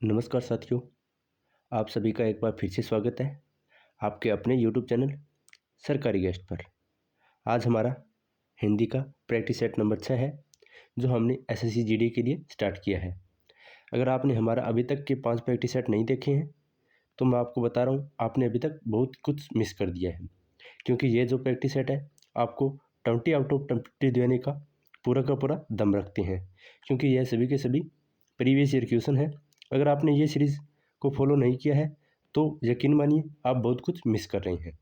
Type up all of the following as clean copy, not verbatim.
नमस्कार साथियों, आप सभी का एक बार फिर से स्वागत है आपके अपने यूट्यूब चैनल सरकारी गेस्ट पर। आज हमारा हिंदी का प्रैक्टिस सेट नंबर 6 है, जो हमने एसएससी जीडी के लिए स्टार्ट किया है। अगर आपने हमारा अभी तक के 5 प्रैक्टिस सेट नहीं देखे हैं, तो मैं आपको बता रहा हूँ, आपने अभी तक बहुत कुछ मिस कर दिया है। क्योंकि ये जो प्रैक्टिस सेट है, आपको 20 आउट ऑफ 20 देने का पूरा दम रखते हैं, क्योंकि यह सभी के सभी प्रीवियस ईयर क्वेश्चन है। अगर आपने ये सीरीज़ को फॉलो नहीं किया है, तो यकीन मानिए आप बहुत कुछ मिस कर रहे हैं।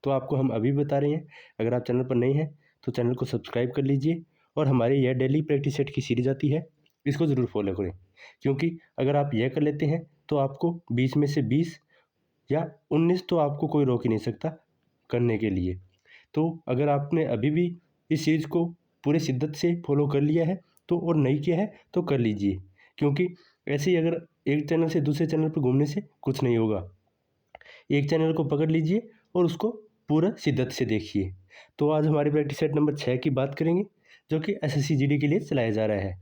तो आपको हम अभी बता रहे हैं, अगर आप चैनल पर नए हैं तो चैनल को सब्सक्राइब कर लीजिए, और हमारी यह डेली प्रैक्टिस सेट की सीरीज आती है, इसको ज़रूर फॉलो करें। क्योंकि अगर आप यह कर लेते हैं तो आपको 20 में से 20 या 19 तो आपको कोई रोक ही नहीं सकता करने के लिए। तो अगर आपने अभी भी इस सीरीज़ को पूरे शिद्दत से फॉलो कर लिया है तो, और नहीं किया है तो कर लीजिए, क्योंकि ऐसे ही अगर एक चैनल से दूसरे चैनल पर घूमने से कुछ नहीं होगा। एक चैनल को पकड़ लीजिए और उसको पूरा शिद्दत से देखिए। तो आज हमारे प्रैक्टिस सेट नंबर 6 की बात करेंगे, जो कि एसएससी जीडी के लिए चलाया जा रहा है।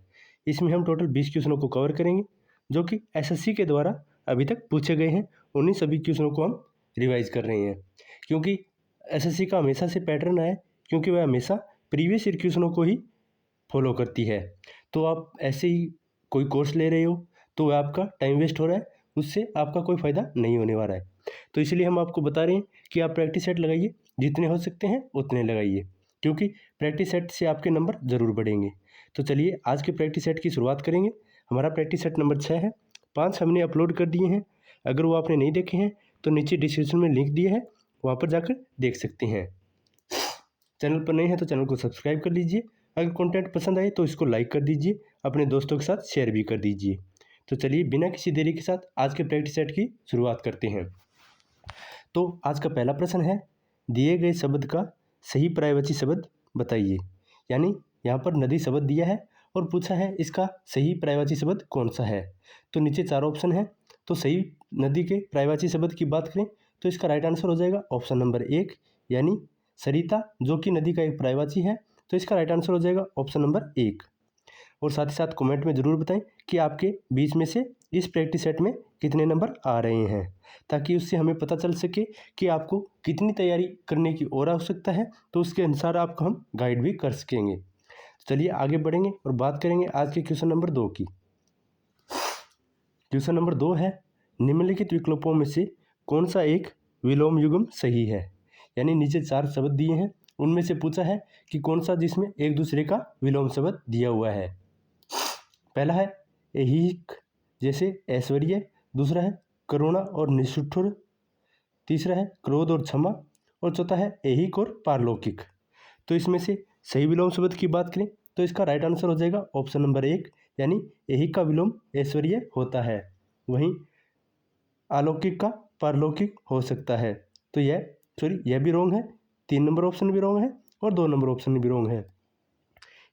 इसमें हम टोटल 20 क्वेश्चनों को कवर करेंगे, जो कि एसएससी के द्वारा अभी तक पूछे गए हैं। उन्हीं सभी क्वेश्चनों को हम रिवाइज कर रहे हैं, क्योंकि एसएससी का हमेशा से पैटर्न है, क्योंकि वह हमेशा प्रीवियस ईयर क्वेश्चनों को ही फॉलो करती है। तो आप ऐसे ही कोई कोर्स ले रहे हो तो वह आपका टाइम वेस्ट हो रहा है, उससे आपका कोई फ़ायदा नहीं होने वाला है। तो इसलिए हम आपको बता रहे हैं कि आप प्रैक्टिस सेट लगाइए, जितने हो सकते हैं उतने लगाइए, क्योंकि प्रैक्टिस सेट से आपके नंबर ज़रूर बढ़ेंगे। तो चलिए आज के प्रैक्टिस सेट की शुरुआत करेंगे। हमारा प्रैक्टिस सेट नंबर 6 है। 5 हमने अपलोड कर दिए हैं। अगर वो आपने नहीं देखे हैं तो नीचे डिस्क्रिप्शन में लिंक दिया है, वहाँ पर जाकर देख सकते हैं। चैनल पर नए हैं तो चैनल को सब्सक्राइब कर लीजिए। अगर कंटेंट पसंद आए तो इसको लाइक कर दीजिए, अपने दोस्तों के साथ शेयर भी कर दीजिए। तो चलिए बिना किसी देरी के साथ आज के प्रैक्टिस सेट की शुरुआत करते हैं। तो आज का पहला प्रश्न है, दिए गए शब्द का सही पर्यायवाची शब्द बताइए। यानी यहाँ पर नदी शब्द दिया है और पूछा है इसका सही पर्यायवाची शब्द कौन सा है। तो नीचे 4 ऑप्शन है, तो सही नदी के पर्यायवाची शब्द की बात करें तो इसका राइट आंसर हो जाएगा ऑप्शन नंबर 1, यानी सरिता, जो कि नदी का एक पर्यायवाची है। तो इसका राइट आंसर हो जाएगा ऑप्शन नंबर 1। और साथ ही साथ कमेंट में ज़रूर बताएं कि आपके बीच में से इस प्रैक्टिस सेट में कितने नंबर आ रहे हैं, ताकि उससे हमें पता चल सके कि आपको कितनी तैयारी करने की और आवश्यकता है, तो उसके अनुसार आपको हम गाइड भी कर सकेंगे। तो चलिए आगे बढ़ेंगे और बात करेंगे आज के क्वेश्चन नंबर 2 की। क्वेश्चन नंबर 2 है, निम्नलिखित विकल्पों में से कौन सा एक विलोम युग्म सही है। यानी नीचे 4 शब्द दिए हैं, उनमें से पूछा है कि कौन सा जिसमें एक दूसरे का विलोम शब्द दिया हुआ है। पहला है ऐहिक, जैसे ऐश्वर्य। दूसरा है करुणा और निष्ठुर। तीसरा है क्रोध और क्षमा। और चौथा है ऐहिक और पारलौकिक। तो इसमें से सही विलोम शब्द की बात करें तो इसका राइट आंसर हो जाएगा ऑप्शन नंबर 1, यानी ऐहिक का विलोम ऐश्वर्य होता है, वहीं अलौकिक का पारलौकिक हो सकता है। तो यह भी रॉन्ग है। 3 नंबर ऑप्शन भी रॉन्ग है और 2 नंबर ऑप्शन भी रॉन्ग है।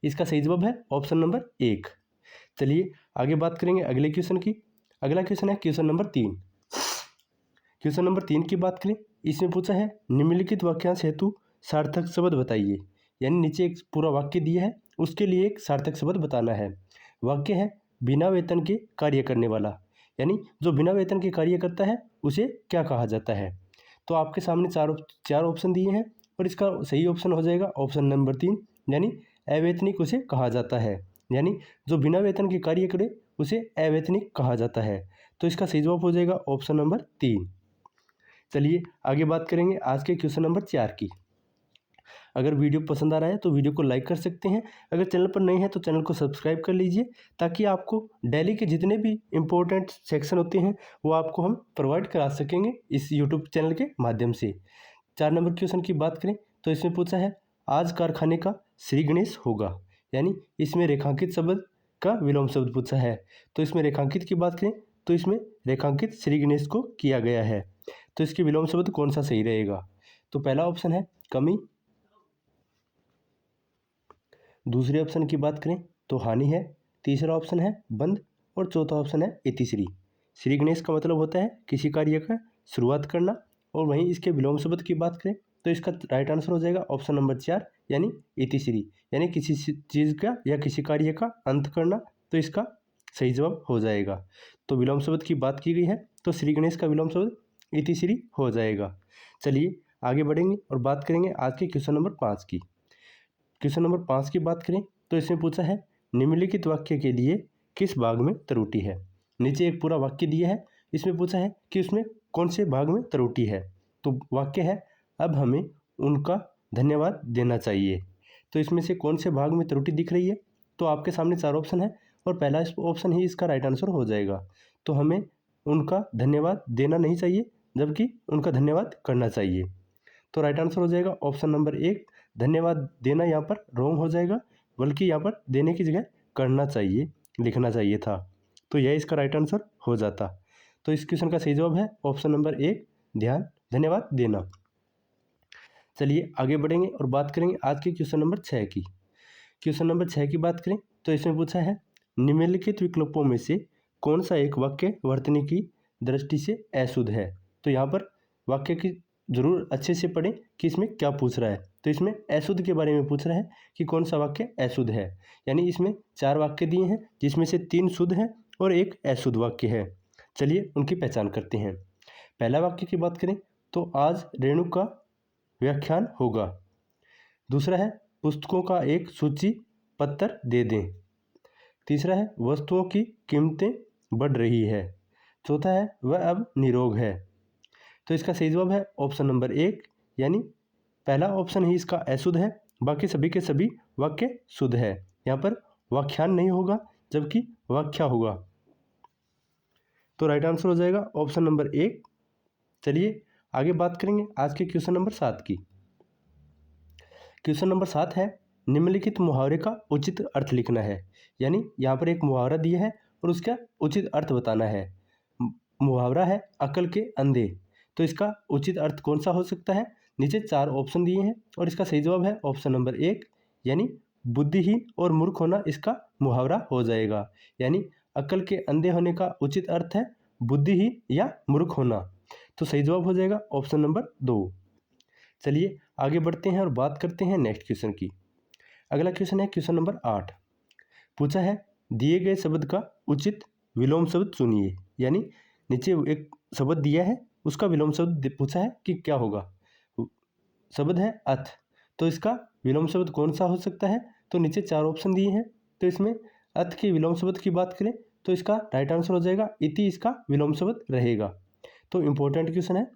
इसका सही जवाब है ऑप्शन नंबर 1। चलिए आगे बात करेंगे अगले क्वेश्चन की। अगला क्वेश्चन है क्वेश्चन नंबर 3। क्वेश्चन नंबर 3 की बात करें, इसमें पूछा है निम्नलिखित वाक्यांश हेतु सार्थक शब्द बताइए। यानी नीचे एक पूरा वाक्य दिया है, उसके लिए एक सार्थक शब्द बताना है। वाक्य है बिना वेतन के कार्य करने वाला। यानी जो बिना वेतन के कार्य करता है उसे क्या कहा जाता है। तो आपके सामने चार ऑप्शन दिए हैं, और इसका सही ऑप्शन हो जाएगा ऑप्शन नंबर 3, यानी अवैतनिक उसे कहा जाता है। यानी जो बिना वेतन के कार्य करे उसे अवैतनिक कहा जाता है। तो इसका सही जवाब हो जाएगा ऑप्शन नंबर 3। चलिए आगे बात करेंगे आज के क्वेश्चन नंबर 4 की। अगर वीडियो पसंद आ रहा है तो वीडियो को लाइक कर सकते हैं। अगर चैनल पर नए हैं तो चैनल को सब्सक्राइब कर लीजिए, ताकि आपको डेली के जितने भी इम्पोर्टेंट सेक्शन होते हैं वो आपको हम प्रोवाइड करा सकेंगे इस यूट्यूब चैनल के माध्यम से। 4 नंबर क्वेश्चन की बात करें तो इसमें पूछा है आज कारखाने का श्री गणेश होगा। यानी इसमें रेखांकित शब्द का विलोम शब्द पूछा है। तो इसमें रेखांकित की बात करें तो इसमें रेखांकित श्री गणेश को किया गया है। तो इसके विलोम शब्द कौन सा सही रहेगा। तो पहला ऑप्शन है कमी। दूसरे ऑप्शन की बात करें तो हानि है। तीसरा ऑप्शन है बंद। और चौथा ऑप्शन है इतिश्री। श्री गणेश का मतलब होता है किसी कार्य का शुरुआत करना। और वहीं इसके विलोम शब्द की बात करें तो इसका राइट आंसर हो जाएगा ऑप्शन नंबर 4, यानी इतिश्री, यानी किसी चीज़ का या किसी कार्य का अंत करना। तो इसका सही जवाब हो जाएगा। तो विलोम शब्द की बात की गई है तो श्री गणेश का विलोम शब्द इति श्री हो जाएगा। चलिए आगे बढ़ेंगे और बात करेंगे आज के क्वेश्चन नंबर 5 की। क्वेश्चन नंबर 5 की बात करें तो इसमें पूछा है निम्नलिखित वाक्य के लिए किस भाग में त्रुटि है। नीचे एक पूरा वाक्य दिया है, इसमें पूछा है कि उसमें कौन से भाग में त्रुटि है। तो वाक्य है अब हमें उनका धन्यवाद देना चाहिए। तो इसमें से कौन से भाग में त्रुटि दिख रही है, तो आपके सामने 4 ऑप्शन है और पहला ऑप्शन ही इसका राइट आंसर हो जाएगा। तो हमें उनका धन्यवाद देना नहीं चाहिए जबकि उनका धन्यवाद करना चाहिए। तो राइट आंसर हो जाएगा ऑप्शन नंबर 1। धन्यवाद देना यहाँ पर रॉन्ग हो जाएगा, बल्कि यहाँ पर देने की जगह करना चाहिए लिखना चाहिए था। तो यह इसका राइट आंसर हो जाता। तो इस क्वेश्चन का सही जवाब है ऑप्शन नंबर 1, धन्यवाद देना। चलिए आगे बढ़ेंगे और बात करेंगे आज के क्वेश्चन नंबर 6 की। क्वेश्चन नंबर 6 की बात करें तो इसमें पूछा है निम्नलिखित विकल्पों में से कौन सा एक वाक्य वर्तनी की दृष्टि से अशुद्ध है। तो यहाँ पर वाक्य की जरूर अच्छे से पढ़ें कि इसमें क्या पूछ रहा है। तो इसमें अशुद्ध के बारे में पूछ रहा है कि कौन सा वाक्य अशुद्ध है। यानी इसमें 4 वाक्य दिए हैं जिसमें से 3 शुद्ध हैं और एक अशुद्ध वाक्य है। चलिए उनकी पहचान करते हैं। पहला वाक्य की बात करें तो आज रेणु का व्याख्यान होगा। दूसरा है पुस्तकों का एक सूची पत्र दे दें। तीसरा है वस्तुओं की कीमतें बढ़ रही है। चौथा है वह अब निरोग है। तो इसका सही जवाब है ऑप्शन नंबर 1, यानी पहला ऑप्शन ही इसका अशुद्ध है, बाकी सभी के सभी वाक्य शुद्ध है। यहाँ पर व्याख्यान नहीं होगा जबकि व्याख्या होगा। तो राइट आंसर हो जाएगा ऑप्शन नंबर 1। चलिए आगे बात करेंगे आज के क्वेश्चन नंबर 7 की। क्वेश्चन नंबर 7 है निम्नलिखित मुहावरे का उचित अर्थ लिखना है। यानी यहाँ पर एक मुहावरा दिया है और उसका उचित अर्थ बताना है। मुहावरा है अकल के अंधे। तो इसका उचित अर्थ कौन सा हो सकता है। नीचे 4 ऑप्शन दिए हैं और इसका सही जवाब है ऑप्शन नंबर 1, यानी बुद्धिहीन और मूर्ख होना इसका मुहावरा हो जाएगा। यानी अकल के अंधे होने का उचित अर्थ है बुद्धिहीन या मूर्ख होना। तो सही जवाब हो जाएगा ऑप्शन नंबर 2। चलिए आगे बढ़ते हैं और बात करते हैं नेक्स्ट क्वेश्चन की। अगला क्वेश्चन है क्वेश्चन नंबर 8। पूछा है दिए गए शब्द का उचित विलोम शब्द चुनिए। यानी नीचे एक शब्द दिया है उसका विलोम शब्द पूछा है कि क्या होगा। शब्द है अथ, तो इसका विलोम शब्द कौन सा हो सकता है। तो नीचे 4 ऑप्शन दिए हैं। तो इसमें अथ के विलोम शब्द की बात करें तो इसका राइट आंसर हो जाएगा इति इसका विलोम शब्द रहेगा। तो इम्पोर्टेंट क्वेश्चन है,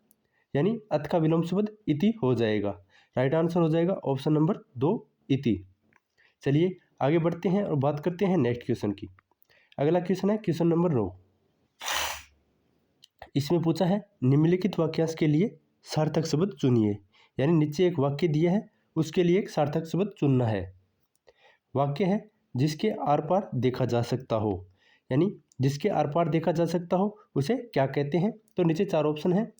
यानी अथ का विलोम शब्द इति हो जाएगा। राइट आंसर हो जाएगा ऑप्शन नंबर 2 इति। चलिए आगे बढ़ते हैं और बात करते हैं नेक्स्ट क्वेश्चन की। अगला क्वेश्चन है क्वेश्चन नंबर 9। इसमें पूछा है निम्नलिखित वाक्यांश के लिए सार्थक शब्द चुनिए। यानी नीचे एक वाक्य दिया है उसके लिए एक सार्थक शब्द चुनना है। वाक्य है जिसके आर पार देखा जा सकता हो। यानी जिसके आर पार देखा जा सकता हो उसे क्या कहते हैं। तो नीचे 4 ऑप्शन है।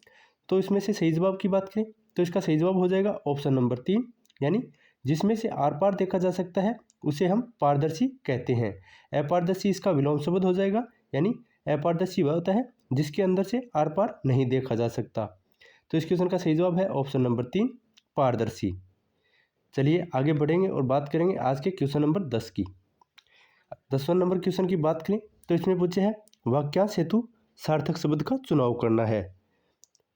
तो इसमें से सही जवाब की बात करें तो इसका सही जवाब हो जाएगा ऑप्शन नंबर 3, यानी जिसमें से आर पार देखा जा सकता है उसे हम पारदर्शी कहते हैं। अपारदर्शी इसका विलोम शब्द हो जाएगा। यानी अपारदर्शी वह होता है जिसके अंदर से आर पार नहीं देखा जा सकता। तो इस क्वेश्चन का सही जवाब है ऑप्शन नंबर 3, पारदर्शी। चलिए आगे बढ़ेंगे और बात करेंगे आज के क्वेश्चन नंबर 10 की। 10वां नंबर क्वेश्चन की बात करें तो इसमें पूछे है वाक्यांश हेतु सार्थक शब्द का चुनाव करना है।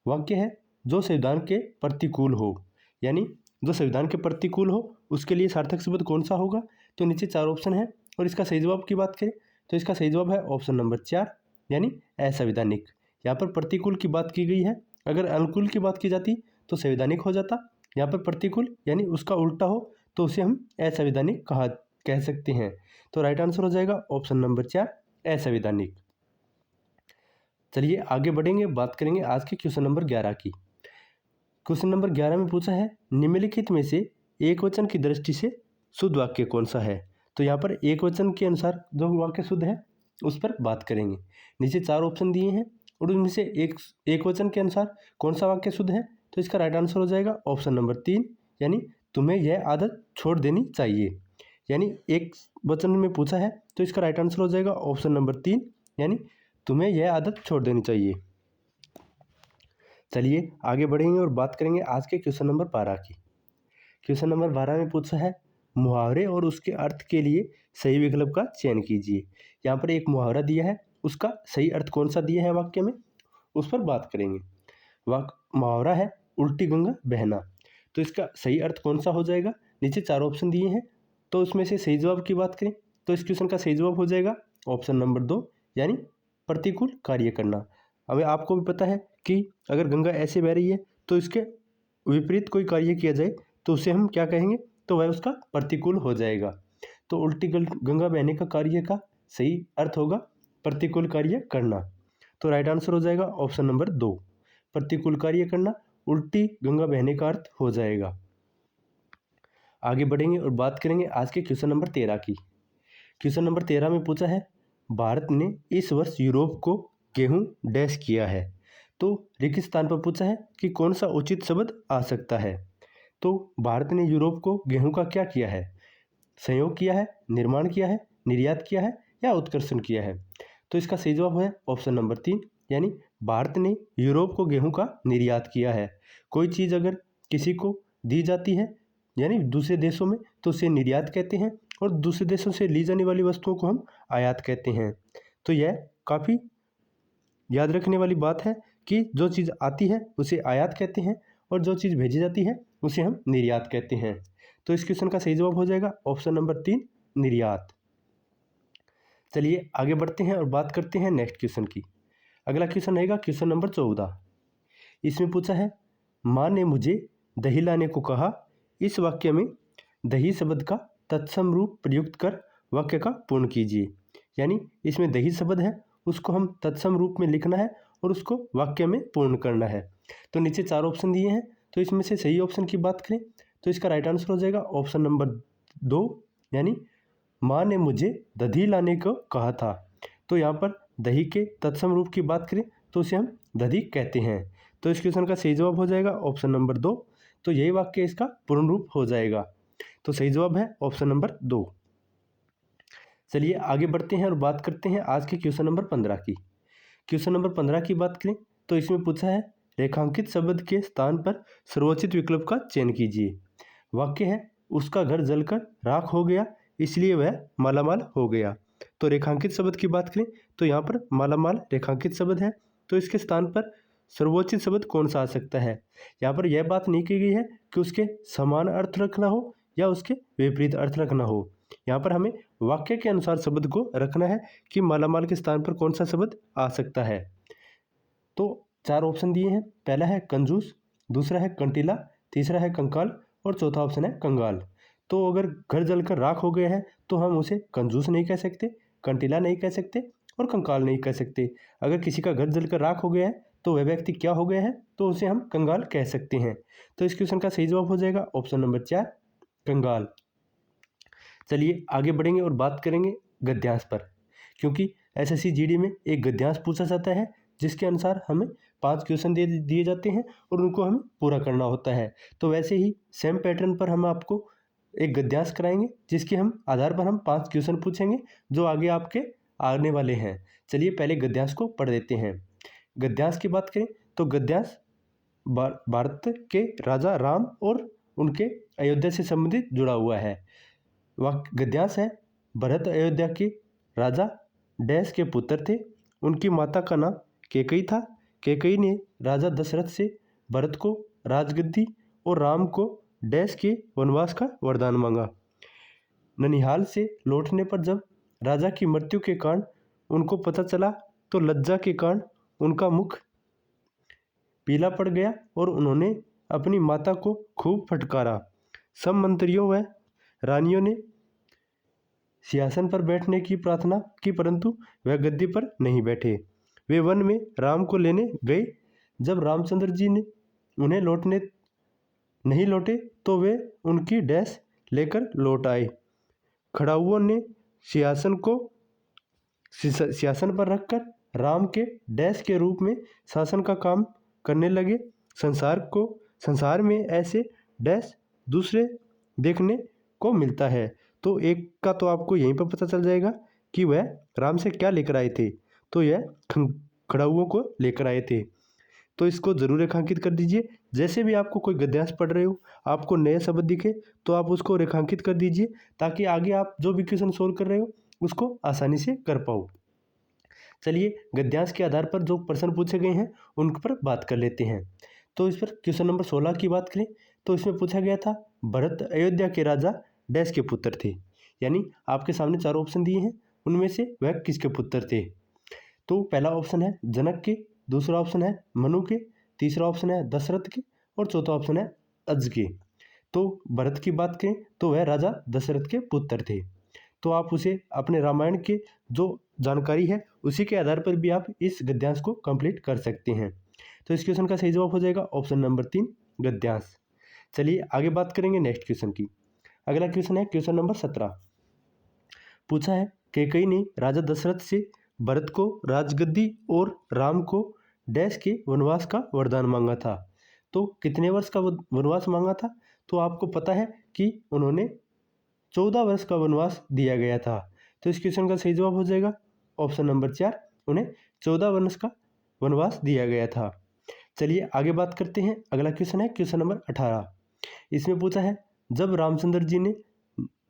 वाक्य है जो संविधान के प्रतिकूल हो। यानी जो संविधान के प्रतिकूल हो उसके लिए सार्थक शब्द कौन सा होगा। तो नीचे 4 ऑप्शन है और इसका सही जवाब की बात करें तो इसका सही जवाब है ऑप्शन नंबर 4, यानी असंवैधानिक। यहाँ पर प्रतिकूल की बात की गई है, अगर अनुकूल की बात की जाती तो संवैधानिक हो जाता। यहाँ पर प्रतिकूल यानी उसका उल्टा हो तो उसे हम असंवैधानिक कह सकते हैं। तो राइट आंसर हो जाएगा ऑप्शन नंबर 4, असंवैधानिक। चलिए आगे बढ़ेंगे, बात करेंगे आज के क्वेश्चन नंबर 11 की। क्वेश्चन नंबर 11 में पूछा है निम्नलिखित में से एक वचन की दृष्टि से शुद्ध वाक्य कौन सा है। तो यहाँ पर एक वचन के अनुसार जो वाक्य शुद्ध है उस पर बात करेंगे। नीचे 4 ऑप्शन दिए हैं और उनमें से एक वचन के अनुसार कौन सा वाक्य शुद्ध है। तो इसका राइट आंसर हो जाएगा ऑप्शन नंबर 3, यानी तुम्हें यह आदत छोड़ देनी चाहिए। यानी एक वचन में पूछा है तो इसका राइट आंसर हो जाएगा ऑप्शन नंबर 3, यानी तुम्हें यह आदत छोड़ देनी चाहिए। चलिए आगे बढ़ेंगे और बात करेंगे आज के क्वेश्चन नंबर 12 की। क्वेश्चन नंबर 12 में पूछा है मुहावरे और उसके अर्थ के लिए सही विकल्प का चयन कीजिए। यहाँ पर एक मुहावरा दिया है, उसका सही अर्थ कौन सा दिया है वाक्य में, उस पर बात करेंगे। मुहावरा है उल्टी गंगा बहना, तो इसका सही अर्थ कौन सा हो जाएगा। नीचे 4 ऑप्शन दिए हैं, तो उसमें से सही जवाब की बात करें तो इस क्वेश्चन का सही जवाब हो जाएगा ऑप्शन नंबर 2, यानी प्रतिकूल कार्य करना। हमें आपको भी पता है कि अगर गंगा ऐसे बह रही है तो इसके विपरीत कोई कार्य किया जाए तो उसे हम क्या कहेंगे, तो वह उसका प्रतिकूल हो जाएगा। तो उल्टी गंगा बहने का कार्य का सही अर्थ होगा प्रतिकूल कार्य करना। तो राइट आंसर हो जाएगा ऑप्शन नंबर 2, प्रतिकूल कार्य करना उल्टी गंगा बहने का अर्थ हो जाएगा। आगे बढ़ेंगे और बात करेंगे आज के क्वेश्चन नंबर 13 की। क्वेश्चन नंबर 13 में पूछा है, भारत ने इस वर्ष यूरोप को गेहूं डैश किया है। तो रेगिस्तान पर पूछा है कि कौन सा उचित शब्द आ सकता है। तो भारत ने यूरोप को गेहूं का क्या किया है, संयोग किया है, निर्माण किया है, निर्यात किया है या उत्कर्षण किया है। तो इसका सही जवाब है ऑप्शन नंबर 3, यानी भारत ने यूरोप को गेहूं का निर्यात किया है। कोई चीज़ अगर किसी को दी जाती है यानी दूसरे देशों में तो उसे निर्यात कहते हैं, और दूसरे देशों से ली जाने वाली वस्तुओं को हम आयात कहते हैं। तो यह काफ़ी याद रखने वाली बात है कि जो चीज़ आती है उसे आयात कहते हैं और जो चीज़ भेजी जाती है उसे हम निर्यात कहते हैं। तो इस क्वेश्चन का सही जवाब हो जाएगा ऑप्शन नंबर 3, निर्यात। चलिए आगे बढ़ते हैं और बात करते हैं नेक्स्ट क्वेश्चन की। अगला क्वेश्चन रहेगा क्वेश्चन नंबर 14। इसमें पूछा है, माँ ने मुझे दही लाने को कहा। इस वाक्य में दही शब्द का तत्सम रूप प्रयुक्त कर वाक्य का पूर्ण कीजिए। यानी इसमें दही शब्द है, उसको हम तत्सम रूप में लिखना है और उसको वाक्य में पूर्ण करना है। तो नीचे 4 ऑप्शन दिए हैं, तो इसमें से सही ऑप्शन की बात करें तो इसका राइट आंसर हो जाएगा ऑप्शन नंबर 2, यानी माँ ने मुझे दही लाने को कहा था। तो यहाँ पर दही के तत्सम रूप की बात करें तो उसे हम दधी कहते हैं। तो इस क्वेश्चन का सही जवाब हो जाएगा ऑप्शन नंबर 2, तो यही वाक्य इसका पूर्ण रूप हो जाएगा। तो सही जवाब है ऑप्शन नंबर 2। चलिए आगे बढ़ते हैं और बात करते हैं आज के क्वेश्चन नंबर 15 की। क्वेश्चन नंबर 15 की बात करें तो इसमें पूछा है, रेखांकित शब्द के स्थान पर सर्वोचित विकल्प का चयन कीजिए। वाक्य है, उसका घर जलकर राख हो गया इसलिए वह मालामाल हो गया। तो रेखांकित शब्द की बात करें तो यहाँ पर मालामाल रेखांकित शब्द है, तो इसके स्थान पर सर्वोचित शब्द कौन सा आ सकता है। यहाँ पर यह बात नहीं की गई है कि उसके समान अर्थ रखना हो या उसके विपरीत अर्थ रखना हो। यहाँ पर हमें वाक्य के अनुसार शब्द को रखना है कि मालामाल के स्थान पर कौन सा शब्द आ सकता है। तो 4 ऑप्शन दिए हैं, पहला है कंजूस, दूसरा है कंटीला, तीसरा है कंकाल और चौथा ऑप्शन है कंगाल। तो अगर घर जलकर राख हो गया है तो हम उसे कंजूस नहीं कह सकते, कंटीला नहीं कह सकते और कंकाल नहीं कह सकते। अगर किसी का घर जलकर राख हो गया है तो वह व्यक्ति क्या हो गया है, तो उसे हम कंगाल कह सकते हैं। तो इस क्वेश्चन का सही जवाब हो जाएगा ऑप्शन नंबर 4, कंगाल। चलिए आगे बढ़ेंगे और बात करेंगे गद्यांश पर, क्योंकि एसएससी जीडी में एक गद्यांश पूछा जाता है जिसके अनुसार हमें 5 क्वेश्चन दे दिए जाते हैं और उनको हमें पूरा करना होता है। तो वैसे ही सेम पैटर्न पर हम आपको एक गद्यांश कराएंगे जिसके हम आधार पर हम 5 क्वेश्चन पूछेंगे जो आगे आपके आने वाले हैं। चलिए पहले गद्यांश को पढ़ देते हैं। गद्यांश की बात करें तो गद्यांश भारत के राजा राम और उनके अयोध्या से संबंधित जुड़ा हुआ है। गद्यांश है, भरत अयोध्या के राजा डैश के पुत्र थे, उनकी माता का नाम कैकेयी था। कैकेयी ने राजा दशरथ से भरत को राजगद्दी और राम को डैश के वनवास का वरदान मांगा। ननिहाल से लौटने पर जब राजा की मृत्यु के कारण उनको पता चला तो लज्जा के कारण उनका मुख पीला पड़ गया और उन्होंने अपनी माता को खूब फटकारा। सब मंत्रियों व रानियों ने सिंहासन पर बैठने की प्रार्थना की परंतु वह गद्दी पर नहीं बैठे। वे वन में राम को लेने गए। जब रामचंद्र जी ने उन्हें नहीं लौटे तो वे उनकी डैश लेकर लौट आए। खड़ाउओं ने सिंहासन पर रखकर राम के डैश के रूप में शासन का काम करने लगे। संसार में ऐसे डैश दूसरे देखने को मिलता है। तो एक का तो आपको यहीं पर पता चल जाएगा कि वह राम से क्या लेकर आए थे, तो यह खड़ाउओं को लेकर आए थे। तो इसको जरूर रेखांकित कर दीजिए। जैसे भी आपको कोई गद्यांश पढ़ रहे हो, आपको नए शब्द दिखे तो आप उसको रेखांकित कर दीजिए ताकि आगे आप जो भी क्वेश्चन सोल्व कर रहे हो उसको आसानी से कर पाओ। चलिए गद्यांश के आधार पर जो प्रश्न पूछे गए हैं उन पर बात कर लेते हैं। तो इस पर क्वेश्चन नंबर 16 की बात करें तो इसमें पूछा गया था भरत अयोध्या के राजा डैश के पुत्र थे, यानी आपके सामने 4 ऑप्शन दिए हैं, उनमें से वह किसके पुत्र थे। तो पहला ऑप्शन है जनक के, दूसरा ऑप्शन है मनु के, तीसरा ऑप्शन है दशरथ के और चौथा ऑप्शन है अज के। तो भरत की बात करें तो वह राजा दशरथ के पुत्र थे। तो आप उसे अपने रामायण के जो जानकारी है उसी के आधार पर भी आप इस गद्यांश को कंप्लीट कर सकते हैं। तो इस क्वेश्चन का सही जवाब हो जाएगा ऑप्शन नंबर 3 गद्यांश। चलिए आगे बात करेंगे नेक्स्ट क्वेश्चन की। अगला क्वेश्चन है क्वेश्चन नंबर 17। पूछा है कैकेयी ने राजा दशरथ से भरत को राजगद्दी और राम को डैश के वनवास का वरदान मांगा था। तो कितने वर्ष का वनवास मांगा था। तो आपको पता है कि उन्होंने 14 वर्ष का वनवास दिया गया था। तो इस क्वेश्चन का सही जवाब हो जाएगा ऑप्शन नंबर 4, उन्हें 14 वर्ष का वनवास दिया गया था। चलिए आगे बात करते हैं। अगला क्वेश्चन है क्वेश्चन नंबर 18। इसमें पूछा है जब रामचंद्र जी ने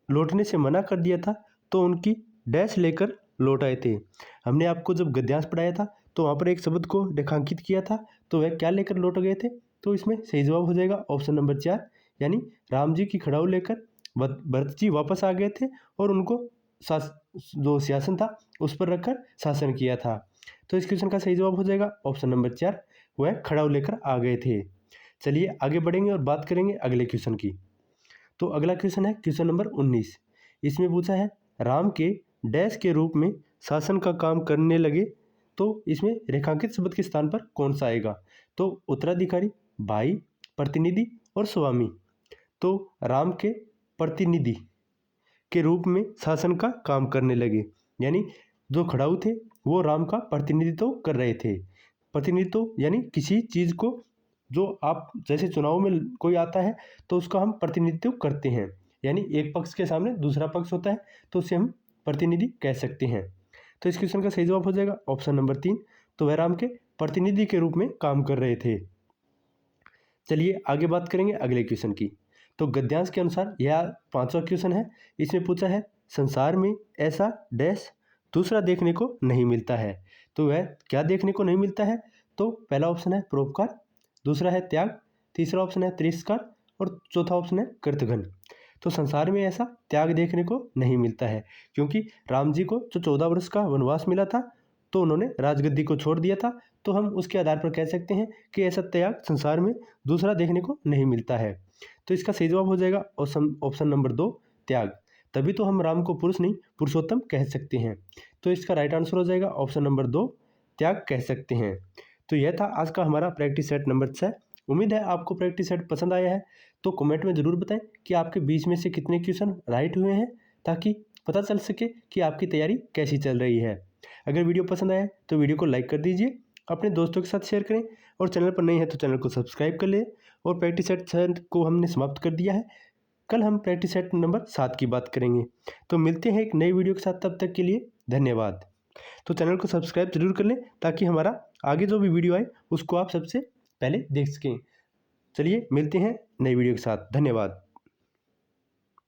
लौटने से मना कर दिया था तो उनकी डैश लेकर लौट आए थे। हमने आपको जब गद्यांश पढ़ाया था तो वहाँ पर एक शब्द को रेखांकित किया था, तो वह क्या लेकर लौट गए थे। तो इसमें सही जवाब हो जाएगा ऑप्शन नंबर 4, यानी राम जी की खड़ाऊ लेकर भरत जी वापस आ गए थे और उनको जो शासन था उस पर रखकर शासन किया था। तो इस क्वेश्चन का सही जवाब हो जाएगा ऑप्शन नंबर 4, वह खड़ाऊ लेकर आ गए थे। चलिए आगे बढ़ेंगे और बात करेंगे अगले क्वेश्चन की। तो अगला क्वेश्चन है क्वेश्चन नंबर 19। इसमें पूछा है राम के डैश के रूप में शासन का काम करने लगे, तो इसमें रेखांकित शब्द के स्थान पर कौन सा आएगा। तो उत्तराधिकारी, भाई, प्रतिनिधि और स्वामी। तो राम के प्रतिनिधि के रूप में शासन का काम करने लगे, यानी जो खड़ाऊ थे वो राम का प्रतिनिधित्व कर रहे थे। प्रतिनिधित्व यानी किसी चीज़ को जो आप जैसे चुनाव में कोई आता है तो उसका हम प्रतिनिधित्व करते हैं, यानी एक पक्ष के सामने दूसरा पक्ष होता है तो उसे हम प्रतिनिधि कह सकते हैं। तो इस क्वेश्चन का सही जवाब हो जाएगा ऑप्शन नंबर 3, तो वह राम के प्रतिनिधि के रूप में काम कर रहे थे। चलिए आगे बात करेंगे अगले क्वेश्चन की। तो गद्यांश के अनुसार यह 5वां क्वेश्चन है। इसमें पूछा है संसार में ऐसा डैश दूसरा देखने को नहीं मिलता है। तो वह क्या देखने को नहीं मिलता है। तो पहला ऑप्शन है परोपकार, दूसरा है त्याग, तीसरा ऑप्शन है तिरस्कार और चौथा ऑप्शन है कृतघ्न। तो संसार में ऐसा त्याग देखने को नहीं मिलता है, क्योंकि राम जी को जो 14 वर्ष का वनवास मिला था तो उन्होंने राजगद्दी को छोड़ दिया था। तो हम उसके आधार पर कह सकते हैं कि ऐसा त्याग संसार में दूसरा देखने को नहीं मिलता है। तो इसका सही जवाब हो जाएगा ऑप्शन नंबर 2 त्याग। तभी तो हम राम को पुरुष नहीं पुरुषोत्तम कह सकते हैं। तो इसका राइट आंसर हो जाएगा ऑप्शन नंबर 2 त्याग कह सकते हैं। तो यह था आज का हमारा प्रैक्टिस सेट नंबर 6। उम्मीद है आपको प्रैक्टिस सेट पसंद आया है। तो कमेंट में ज़रूर बताएं कि आपके बीच में से कितने क्वेश्चन राइट हुए हैं, ताकि पता चल सके कि आपकी तैयारी कैसी चल रही है। अगर वीडियो पसंद आया तो वीडियो को लाइक कर दीजिए, अपने दोस्तों के साथ शेयर करें और चैनल पर नए हैं तो चैनल को सब्सक्राइब कर लें। और प्रैक्टिस सेट 6 को हमने समाप्त कर दिया है। कल हम प्रैक्टिस सेट नंबर 7 की बात करेंगे। तो मिलते हैं एक नई वीडियो के साथ, तब तक के लिए धन्यवाद। तो चैनल को सब्सक्राइब जरूर कर लें ताकि हमारा आगे जो भी वीडियो आए उसको आप सबसे पहले देख सकें। चलिए मिलते हैं नई वीडियो के साथ, धन्यवाद।